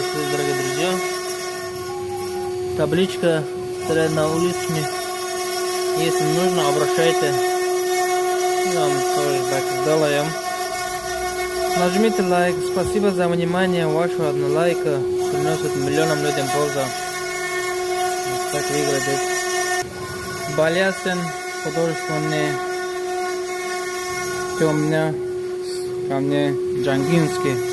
Здравствуйте, дорогие друзья. Табличка стоит на улице. Если нужно, обращайте. Нам тоже так сделаем. Нажмите лайк. Спасибо за внимание. Вашу одну лайка приносит миллионам людям пользу. Вот так выглядит. Балясин, художественный, темный, ко мне Джангинский.